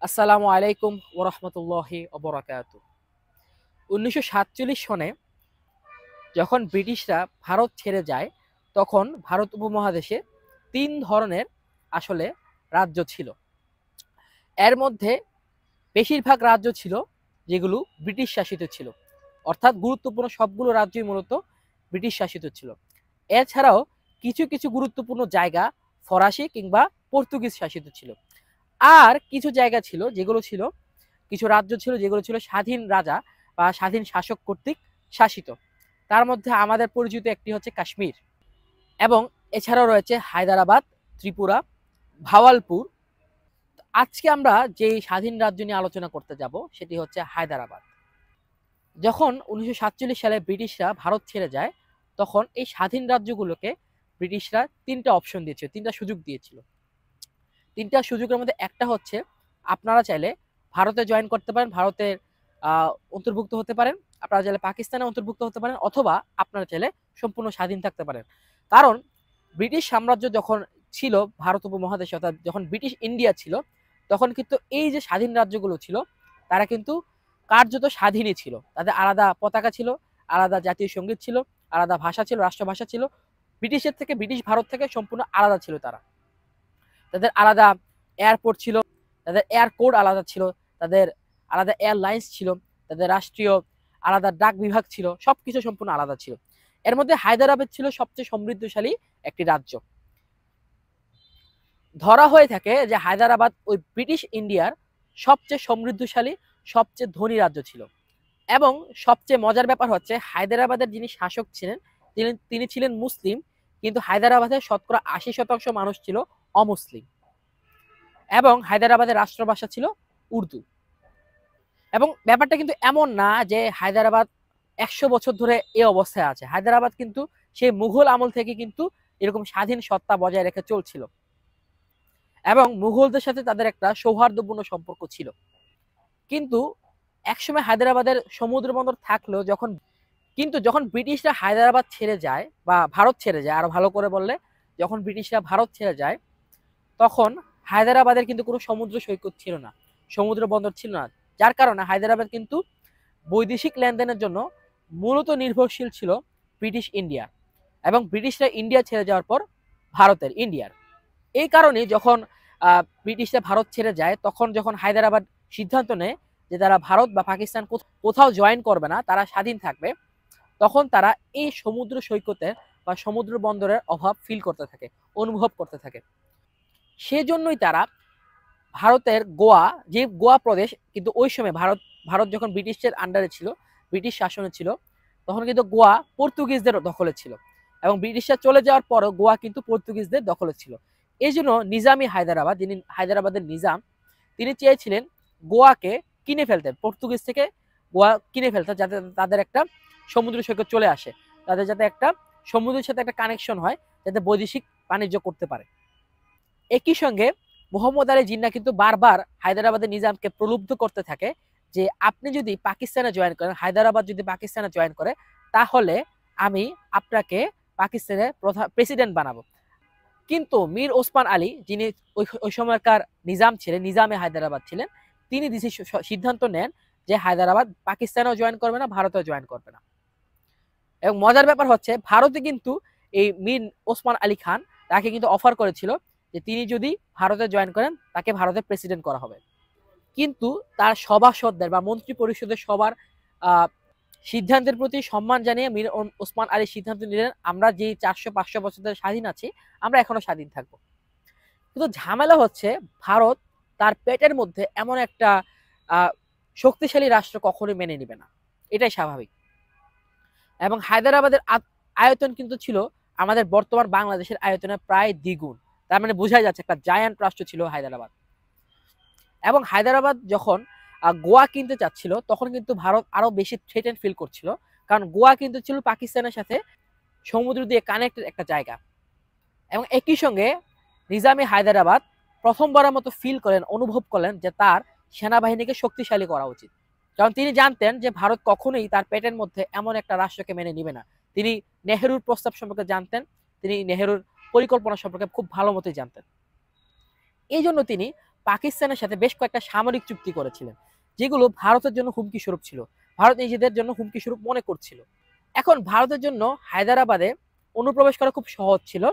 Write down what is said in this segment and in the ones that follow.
আসসালামু আলাইকুম ওরহমতুল্লাহি ওবরাকাতু। 1947 সনে যখন ব্রিটিশরা ভারত ছেড়ে যায়, তখন ভারত উপমহাদেশে 3 ধরনের আসলে রাজ্য ছিল। এর মধ্যে বেশিরভাগ রাজ্য ছিল যেগুলো ব্রিটিশ শাসিত ছিল, অর্থাৎ গুরুত্বপূর্ণ সবগুলো রাজ্যই মূলত ব্রিটিশ শাসিত ছিল। এছাড়াও কিছু কিছু গুরুত্বপূর্ণ জায়গা ফরাসি কিংবা পর্তুগিজ শাসিত ছিল। আর কিছু জায়গা ছিল যেগুলো ছিল, কিছু রাজ্য ছিল যেগুলো ছিল স্বাধীন রাজা বা স্বাধীন শাসক কর্তৃক শাসিত। তার মধ্যে আমাদের পরিচিত একটি হচ্ছে কাশ্মীর, এবং এছাড়াও রয়েছে হায়দ্রাবাদ, ত্রিপুরা, ভাওয়ালপুর। আজকে আমরা যে স্বাধীন রাজ্য নিয়ে আলোচনা করতে যাব সেটি হচ্ছে হায়দ্রাবাদ। যখন 1947 সালে ব্রিটিশরা ভারত ছেড়ে যায়, তখন এই স্বাধীন রাজ্যগুলোকে ব্রিটিশরা 3টা অপশন দিয়েছিল, 3টা সুযোগ দিয়েছিল। 3টা সুযোগের মধ্যে একটা হচ্ছে আপনারা চাইলে ভারতে জয়েন করতে পারেন, ভারতের অন্তর্ভুক্ত হতে পারেন, আপনারা চাইলে পাকিস্তানে অন্তর্ভুক্ত হতে পারেন, অথবা আপনারা চাইলে সম্পূর্ণ স্বাধীন থাকতে পারেন। কারণ ব্রিটিশ সাম্রাজ্য যখন ছিল ভারত উপমহাদেশে, অর্থাৎ যখন ব্রিটিশ ইন্ডিয়া ছিল, তখন কিন্তু এই যে স্বাধীন রাজ্যগুলো ছিল তারা কিন্তু কার্যত স্বাধীনই ছিল। তাদের আলাদা পতাকা ছিল, আলাদা জাতীয় সঙ্গীত ছিল, আলাদা ভাষা ছিল, রাষ্ট্রভাষা ছিল। ব্রিটিশের থেকে, ব্রিটিশ ভারত থেকে সম্পূর্ণ আলাদা ছিল তারা। তাদের আলাদা এয়ারপোর্ট ছিল, তাদের এয়ার কোড আলাদা ছিল, তাদের আলাদা এয়ারলাইন্স ছিল, তাদের রাষ্ট্রীয় আলাদা ডাক বিভাগ ছিল, সবকিছু সম্পূর্ণ আলাদা ছিল। এর মধ্যে হায়দ্রাবাদ ছিল সবচেয়ে সমৃদ্ধশালী একটি রাজ্য। ধরা হয়ে থাকে যে হায়দ্রাবাদ ওই ব্রিটিশ ইন্ডিয়ার সবচেয়ে সমৃদ্ধশালী, সবচেয়ে ধনী রাজ্য ছিল। এবং সবচেয়ে মজার ব্যাপার হচ্ছে হায়দ্রাবাদের যিনি শাসক ছিলেন তিনি ছিলেন মুসলিম, কিন্তু হায়দ্রাবাদের শতকরা 80% মানুষ ছিল অমুসলিম। এবং হায়দ্রাবাদের রাষ্ট্রভাষা ছিল উর্দু। এবং ব্যাপারটা কিন্তু এমন না যে হায়দ্রাবাদ 100 বছর ধরে এই অবস্থায় আছে। হায়দ্রাবাদ কিন্তু সেই মুঘল আমল থেকে কিন্তু এরকম স্বাধীন সত্তা বজায় রেখে চলছিল, এবং মুঘলদের সাথে তাদের একটা সৌহার্দ্যপূর্ণ সম্পর্ক ছিল। কিন্তু একসময় হায়দ্রাবাদের সমুদ্র বন্দর থাকলেও যখন ব্রিটিশরা হায়দ্রাবাদ ছেড়ে যায় বা ভারত ছেড়ে যায়, আরো ভালো করে বললে যখন ব্রিটিশরা ভারত ছেড়ে যায়, তখন হায়দ্রাবাদের কিন্তু কোনো সমুদ্র সৈকত ছিল না, সমুদ্র বন্দর ছিল না। যার কারণে হায়দ্রাবাদ কিন্তু বৈদেশিক লেনদেনের জন্য মূলত নির্ভরশীল ছিল ব্রিটিশ ইন্ডিয়া, এবং ব্রিটিশরা ইন্ডিয়া ছেড়ে যাওয়ার পর ইন্ডিয়ার। এই কারণে যখন ব্রিটিশরা ভারত ছেড়ে যায়, তখন যখন হায়দ্রাবাদ সিদ্ধান্ত নেয় যে তারা ভারত বা পাকিস্তান কোথাও জয়েন করবে না, তারা স্বাধীন থাকবে, তখন তারা এই সমুদ্র সৈকতের বা সমুদ্র বন্দরের অভাব ফিল করতে থাকে, অনুভব করতে থাকে। সেজন্যই তারা ভারতের গোয়া প্রদেশ, কিন্তু ওই সময় ভারত যখন ব্রিটিশের আন্ডারে ছিল, ব্রিটিশ শাসনে ছিল, তখন কিন্তু গোয়া পর্তুগিজদের দখলে ছিল, এবং ব্রিটিশরা চলে যাওয়ার পরও গোয়া কিন্তু পর্তুগিজদের দখলে ছিল। এই জন্য নিজামী হায়দ্রাবাদ, যিনি হায়দ্রাবাদের নিজাম, তিনি চেয়েছিলেন গোয়াকে কিনে ফেলতে, পর্তুগিজ থেকে গোয়া কিনে ফেলতে, যাতে তাদের একটা সমুদ্র সৈকত চলে আসে, তাদের যাতে একটা সমুদ্রের সাথে একটা কানেকশন হয়, যাতে বৈদেশিক বাণিজ্য করতে পারে। একই সঙ্গে মোহাম্মদ আলী জিন্না কিন্তু বারবার হায়দ্রাবাদের নিজামকে প্রলুব্ধ করতে থাকে যে আপনি যদি পাকিস্তানে জয়েন করেন, হায়দ্রাবাদ যদি পাকিস্তানে জয়েন করে, তাহলে আমি আপনাকে পাকিস্তানের প্রেসিডেন্ট বানাবো। কিন্তু মীর ওসমান আলী, যিনি ওই সময়কার নিজাম ছিলেন, নিজামে হায়দ্রাবাদ ছিলেন, তিনি সিদ্ধান্ত নেন যে হায়দ্রাবাদ পাকিস্তানেও জয়েন করবে না, ভারতেও জয়েন করবে না। এবং মজার ব্যাপার হচ্ছে ভারতে কিন্তু এই মীর ওসমান আলী খান তাকে কিন্তু অফার করেছিল যে তিনি যদি ভারতে জয়েন করেন, তাকে ভারতের প্রেসিডেন্ট করা হবে। কিন্তু তার সভাসদদের বা মন্ত্রী পরিষদের সবার সিদ্ধান্তের প্রতি সম্মান জানিয়ে মীর ওসমান আলী সিদ্ধান্ত নিলেন, আমরা যে 400-500 বছর ধরে স্বাধীন আছি, আমরা এখনো স্বাধীন থাকবো। কিন্তু ঝামেলা হচ্ছে ভারত তার পেটের মধ্যে এমন একটা শক্তিশালী রাষ্ট্র কখনোই মেনে নিবে না, এটাই স্বাভাবিক। এবং হায়দ্রাবাদের আয়তন কিন্তু ছিল আমাদের বর্তমান বাংলাদেশের আয়তনের প্রায় দ্বিগুণ। তার মানে বোঝাই যাচ্ছে একটা জায়ান্ট রাষ্ট্র ছিল হায়দ্রাবাদ। এবং হায়দ্রাবাদ যখন গোয়া কিনতে চাচ্ছিল, তখন কিন্তু ভারত আরো বেশি থ্রেটেন ফিল করছিল, কারণ গোয়া কিন্তু ছিল পাকিস্তানের সাথে সমুদ্র দিয়ে কানেক্টেড একটা জায়গা। এবং একই সঙ্গে নিজামী হায়দ্রাবাদ প্রথমবারের মতো ফিল করেন, অনুভব করলেন যে তার সেনাবাহিনীকে শক্তিশালী করা উচিত, কারণ তিনি জানতেন যে ভারত কখনোই তার পেটের মধ্যে এমন একটা রাষ্ট্রকে মেনে নিবে না। তিনি নেহেরুর প্রস্তাব সম্পর্কে জানতেন, তিনি নেহেরুর পরিকল্পনা সম্পর্কে খুব ভালো মতোই জানতেন। এই জন্য তিনি পাকিস্তানের সাথে বেশ কয়েকটা সামরিক চুক্তি করেছিলেন, যেগুলো ভারতের জন্য হুমকি স্বরূপ ছিল, ভারত নিজেদের জন্য হুমকি স্বরূপ মনে করছিল। এখন ভারতের জন্য হায়দ্রাবাদে অনুপ্রবেশ করা খুব সহজ ছিল।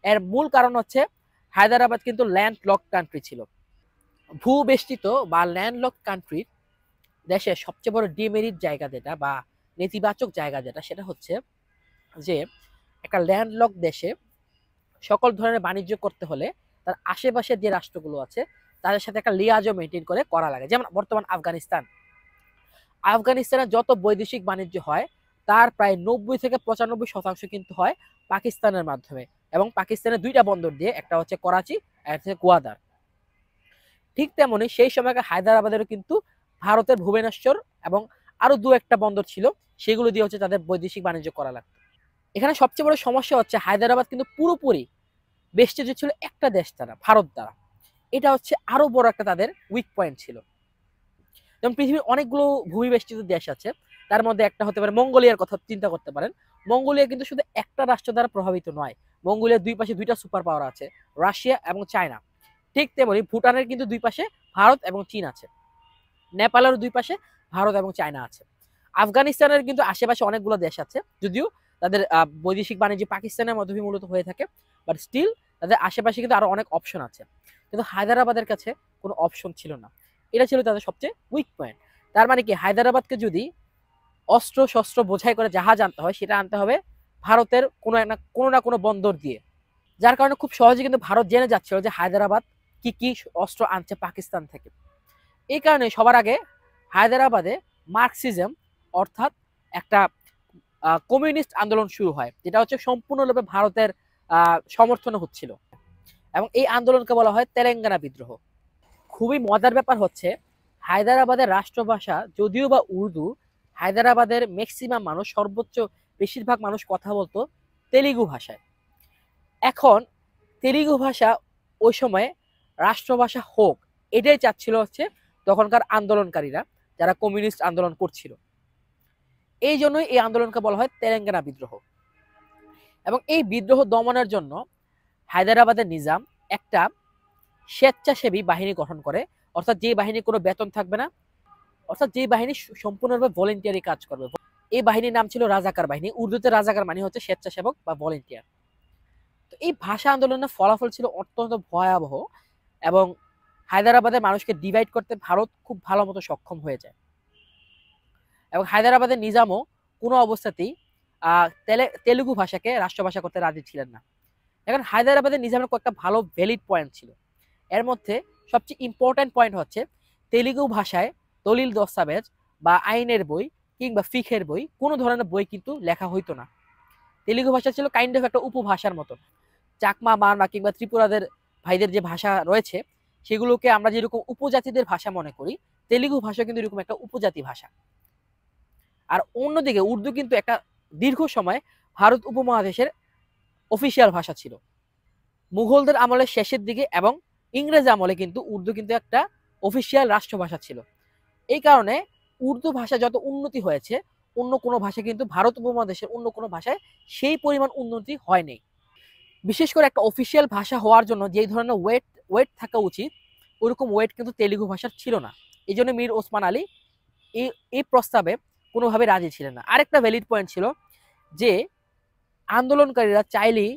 এর মূল কারণ হচ্ছে হায়দ্রাবাদ কিন্তু ল্যান্ড লক কান্ট্রি ছিল। ভূবেষ্টিত বা ল্যান্ড লক কান্ট্রির দেশের সবচেয়ে বড় ডিমেরিট জায়গা যেটা বা নেতিবাচক জায়গা যেটা, সেটা হচ্ছে যে একটা ল্যান্ডলক দেশে সকল ধরনের বাণিজ্য করতে হলে তার আশেপাশের যে রাষ্ট্রগুলো আছে তাদের সাথে একটা লিয়াজও মেনটেন করে করা লাগে। যেমন বর্তমান আফগানিস্তানের যত বৈদেশিক বাণিজ্য হয় তার প্রায় 90 থেকে 95% কিন্তু হয় পাকিস্তানের মাধ্যমে, এবং পাকিস্তানের দুইটা বন্দর দিয়ে, একটা হচ্ছে করাচি আর একটা হচ্ছে গোয়াদার। ঠিক তেমনি সেই সময়কার হায়দ্রাবাদেরও কিন্তু ভারতের ভুবনেশ্বর এবং আরো দু একটা বন্দর ছিল, সেগুলো দিয়ে হচ্ছে তাদের বৈদেশিক বাণিজ্য করা লাগতো। এখানে সবচেয়ে বড় সমস্যা হচ্ছে হায়দ্রাবাদ কিন্তু পুরোপুরি বেষ্টিত ছিল একটা দেশ দ্বারা, ভারত দ্বারা। এটা হচ্ছে আরো বড় একটা তাদের উইক পয়েন্ট ছিল। যেমন পৃথিবীর অনেকগুলো ভূমি বেষ্টিত দেশ আছে, তার মধ্যে একটা হতে পারে মঙ্গোলিয়ার কথা চিন্তা করতে পারেন। মঙ্গোলিয়া কিন্তু শুধু একটা রাষ্ট্র দ্বারা প্রভাবিত নয়, মঙ্গোলিয়ার দুই পাশে দুইটা সুপার পাওয়ার আছে, রাশিয়া এবং চায়না। ঠিক তেমনি ভুটানের কিন্তু দুই পাশে ভারত এবং চীন আছে, নেপালের দুই পাশে ভারত এবং চায়না আছে। আফগানিস্তানের কিন্তু আশেপাশে অনেকগুলো দেশ আছে, যদিও তাদের বৈদেশিক বাণিজ্য পাকিস্তানের মাধ্যমে মূলত হয়ে থাকে, বাট স্টিল তাদের আশেপাশে কিন্তু আরো অনেক অপশন আছে। কিন্তু হায়দ্রাবাদের কাছে কোনো অপশন ছিল না, এটা ছিল তাদের সবচেয়ে উইক পয়েন্ট। তার মানে কি, হায়দ্রাবাদকে যদি অস্ত্র শস্ত্র বোঝাই করে জাহাজ আনতে হয়, সেটা আনতে হবে ভারতের কোনো না কোনো বন্দর দিয়ে। যার কারণে খুব সহজে কিন্তু ভারত জেনে যাচ্ছিল যে হায়দ্রাবাদ কি কি অস্ত্র আনছে পাকিস্তান থেকে। এই কারণে সবার আগে হায়দ্রাবাদে মার্কসিজম অর্থাৎ একটা কমিউনিস্ট আন্দোলন শুরু হয়, যেটা হচ্ছে সম্পূর্ণরূপে ভারতের সমর্থনে হচ্ছিল, এবং এই আন্দোলনকে বলা হয় তেলেঙ্গানা বিদ্রোহ। খুবই মজার ব্যাপার হচ্ছে হায়দ্রাবাদের রাষ্ট্রভাষা যদিও বা উর্দু, হায়দ্রাবাদের ম্যাক্সিমাম মানুষ, সর্বোচ্চ বেশিরভাগ মানুষ কথা বলতো তেলুগু ভাষায়। এখন তেলুগু ভাষা ওই সময় রাষ্ট্রভাষা হোক, এটাই চাচ্ছিল হচ্ছে তখনকার আন্দোলনকারীরা, যারা কমিউনিস্ট আন্দোলন করছিল। এই জন্যই এই আন্দোলনকে বলা হয় তেলেঙ্গানা বিদ্রোহ। এবং এই বিদ্রোহ দমনের জন্য হায়দ্রাবাদের নিজাম একটা স্বেচ্ছাসেবী বাহিনী গঠন করে, অর্থাৎ যে বাহিনী কোনো বেতন থাকবে না, অর্থাৎ যে বাহিনী সম্পূর্ণভাবে ভলেন্টিয়ারি কাজ করবে। এই বাহিনীর নাম ছিল রাজাকার বাহিনী। উর্দুতে রাজাকার মানে হচ্ছে স্বেচ্ছাসেবক বা ভলেন্টিয়ার। তো এই ভাষা আন্দোলনের ফলাফল ছিল অত্যন্ত ভয়াবহ, এবং হায়দ্রাবাদের মানুষকে ডিভাইড করতে ভারত খুব ভালো মতো সক্ষম হয়ে যায়। এবং হায়দ্রাবাদের নিজামও কোনো অবস্থাতেই তেলুগু ভাষাকে রাষ্ট্রভাষা করতে রাজি ছিলেন না। এখন হায়দ্রাবাদের নিজামের কয়েকটা ভালো ভ্যালিড পয়েন্ট ছিল। এর মধ্যে সবচেয়ে ইম্পর্টেন্ট পয়েন্ট হচ্ছে তেলুগু ভাষায় দলিল দস্তাবেজ বা আইনের বই কিংবা ফিখের বই, কোনো ধরনের বই কিন্তু লেখা হইতো না। তেলুগু ভাষা ছিল কাইন্ড অফ একটা উপভাষার মতো। চাকমা, মারমা কিংবা ত্রিপুরাদের ভাইদের যে ভাষা রয়েছে, সেগুলোকে আমরা যেরকম উপজাতিদের ভাষা মনে করি, তেলুগু ভাষা কিন্তু এরকম একটা উপজাতি ভাষা। আর অন্যদিকে উর্দু কিন্তু একটা দীর্ঘ সময় ভারত উপমহাদেশের অফিসিয়াল ভাষা ছিল। মুঘলদের আমলের শেষের দিকে এবং ইংরেজ আমলে কিন্তু উর্দু কিন্তু একটা অফিসিয়াল রাষ্ট্রভাষা ছিল। এই কারণে উর্দু ভাষা যত উন্নতি হয়েছে, অন্য কোনো ভাষা কিন্তু ভারত উপমহাদেশের অন্য কোনো ভাষায় সেই পরিমাণ উন্নতি হয়নি। বিশেষ করে একটা অফিসিয়াল ভাষা হওয়ার জন্য যেই ধরনের ওয়েট থাকা উচিত, ওরকম ওয়েট কিন্তু তেলুগু ভাষার ছিল না। এই জন্য মীর ওসমান আলী এই প্রস্তাবে কোনোভাবে রাজি ছিলেন না। আরেকটা ভ্যালিড পয়েন্ট ছিল যে আন্দোলনকারীরা চাইলেই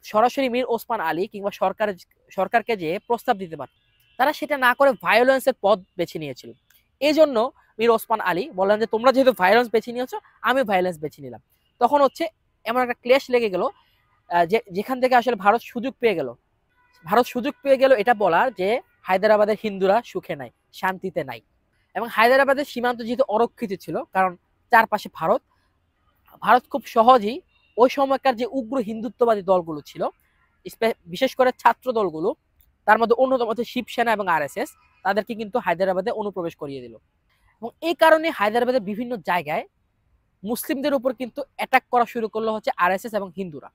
সরাসরি মীর ওসমান আলী কিংবা সরকারকে যে প্রস্তাব দিতে পারত, তারা সেটা না করে ভায়োলেন্সের পথ বেছে নিয়েছিল। এই জন্য মীর ওসমান আলী বললেন যে তোমরা যেহেতু ভায়োলেন্স বেছে নিয়েছো, আমি ভায়োলেন্স বেছে নিলাম। তখন হচ্ছে এমন একটা ক্লেশ লেগে গেল, যেখান থেকে আসলে ভারত সুযোগ পেয়ে গেল এটা বলার যে হায়দ্রাবাদের হিন্দুরা সুখে নাই, শান্তিতে নাই। এবং হায়দ্রাবাদের সীমান্ত যেহেতু অরক্ষিত ছিল, কারণ চারপাশে ভারত খুব সহজেই ওই সময়কার যে উগ্র হিন্দুত্ববাদী দলগুলো ছিল, বিশেষ করে ছাত্র দলগুলো, তার মধ্যে অন্যতম হচ্ছে শিবসেনা এবং আরএসএস, তাদেরকে কিন্তু হায়দ্রাবাদে অনুপ্রবেশ করিয়ে দিল। এবং এই কারণে হায়দ্রাবাদের বিভিন্ন জায়গায় মুসলিমদের উপর কিন্তু অ্যাটাক করা শুরু করলো হচ্ছে আরএসএস এবং হিন্দুরা।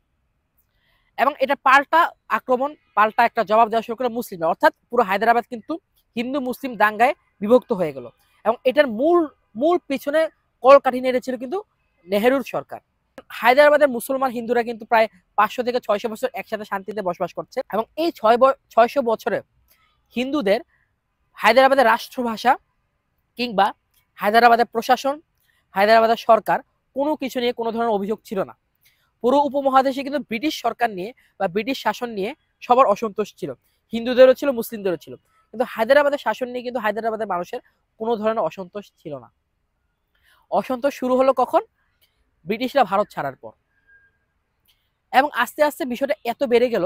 এবং এটা পাল্টা একটা জবাব দেওয়া শুরু করলো মুসলিমরা, অর্থাৎ পুরো হায়দ্রাবাদ কিন্তু হিন্দু মুসলিম দাঙ্গায় বিভক্ত হয়ে গেল। এবং এটার মূল পিছনে কলকাঠি নেড়েছিল কিন্তু নেহেরুর সরকার। হায়দ্রাবাদের মুসলমান হিন্দুরা কিন্তু প্রায় 500 থেকে 600 বছর একসাথে শান্তিতে বসবাস করছে, এবং এই 600 বছরে হিন্দুদের হায়দ্রাবাদের রাষ্ট্রভাষা কিংবা হায়দ্রাবাদের প্রশাসন, হায়দ্রাবাদের সরকার কোনো কিছু নিয়ে কোনো ধরনের অভিযোগ ছিল না। পুরো উপমহাদেশে কিন্তু ব্রিটিশ সরকার নিয়ে বা ব্রিটিশ শাসন নিয়ে সবার অসন্তোষ ছিল, হিন্দুদেরও ছিল, মুসলিমদেরও ছিল। কিন্তু হায়দ্রাবাদের শাসন নিয়ে কিন্তু হায়দ্রাবাদের মানুষের কোনো ধরনের অসন্তোষ ছিল না। অসন্তোষ শুরু হলো কখন? ব্রিটিশরা ভারত ছাড়ার পর। এবং আস্তে আস্তে বিষয়টা এত বেড়ে গেল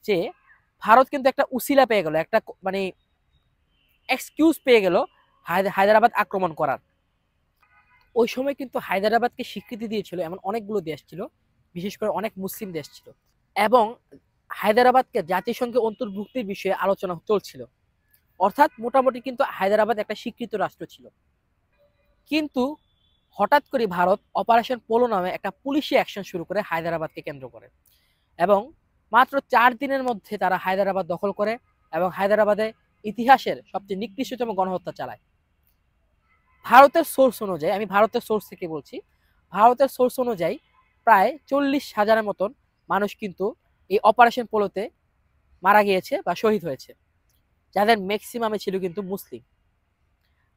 যে ভারত কিন্তু একটা উসিলা পেয়ে গেল, একটা মানে এক্সকিউজ পেয়ে গেল হায়দ্রাবাদ আক্রমণ করার। ওই সময় কিন্তু হায়দ্রাবাদকে স্বীকৃতি দিয়েছিল এমন অনেকগুলো দেশ ছিল, বিশেষ করে অনেক মুসলিম দেশ ছিল, এবং হায়দ্রাবাদকে জাতিসংঘে অন্তর্ভুক্তির বিষয়ে আলোচনা চলছিল। অর্থাৎ মোটামুটি কিন্তু হায়দ্রাবাদ একটা স্বীকৃত রাষ্ট্র ছিল। কিন্তু হঠাৎ করে ভারত অপারেশন পোলো নামে একটা পুলিশি অ্যাকশন শুরু করে হায়দ্রাবাদকে কেন্দ্র করে, এবং মাত্র 4 দিনের মধ্যে তারা হায়দ্রাবাদ দখল করে এবং হায়দ্রাবাদে ইতিহাসের সবচেয়ে নিকৃষ্টতম গণহত্যা চালায়। ভারতের সোর্স অনুযায়ী, আমি ভারতের সোর্স থেকে বলছি, ভারতের সোর্স অনুযায়ী প্রায় 40,000-এর মতন মানুষ কিন্তু এই অপারেশন পোলোতে মারা গিয়েছে বা শহীদ হয়েছে, যাদের ম্যাক্সিমামে ছিল কিন্তু মুসলিম।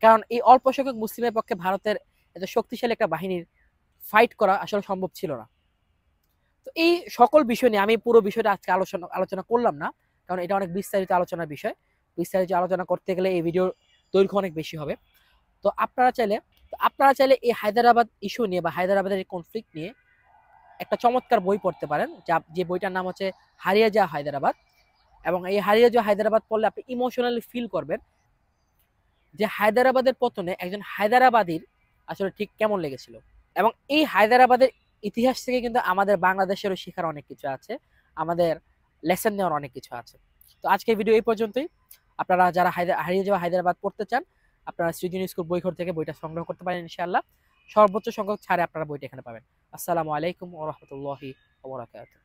কারণ এই অল্প সংখ্যক মুসলিমের পক্ষে ভারতের এত শক্তিশালী একটা বাহিনীর ফাইট করা আসলে সম্ভব ছিল না। তো এই সকল বিষয় নিয়ে আমি পুরো বিষয়টা আজকে আলোচনা করলাম না, কারণ এটা অনেক বিস্তারিত আলোচনার বিষয়। বিস্তারিত আলোচনা করতে গেলে এই ভিডিওর দৈর্ঘ্য অনেক বেশি হবে। তো আপনারা চাইলে এই হায়দ্রাবাদ ইস্যু নিয়ে বা হায়দ্রাবাদের এই কনফ্লিক্ট নিয়ে একটা চমৎকার বই পড়তে পারেন, যে বইটার নাম হচ্ছে হারিয়ে যাওয়া হায়দ্রাবাদ। এবং এই হারিয়ে যাওয়া হায়দ্রাবাদ পড়লে আপনি ইমোশনালি ফিল করবেন যে হায়দ্রাবাদের পতনে একজন হায়দ্রাবাদীর আসলে ঠিক কেমন লেগেছিল। এবং এই হায়দ্রাবাদের ইতিহাস থেকে কিন্তু আমাদের বাংলাদেশেরও শেখার অনেক কিছু আছে, আমাদের লেসন নেওয়ার অনেক কিছু আছে। তো আজকের ভিডিও এই পর্যন্তই। আপনারা যারা হারিয়ে যাওয়া হায়দ্রাবাদ পড়তে চান, আপনারা সৃজনী স্কুল বইঘর থেকে বইটা সংগ্রহ করতে পারেন ইনশাআল্লাহ। সর্বোচ্চ সংখ্যক ছাড়ে আপনারা বইটা এখানে পাবেন। আসসালামু আলাইকুম ওয়া রাহমাতুল্লাহি ওয়া বারাকাতুহু।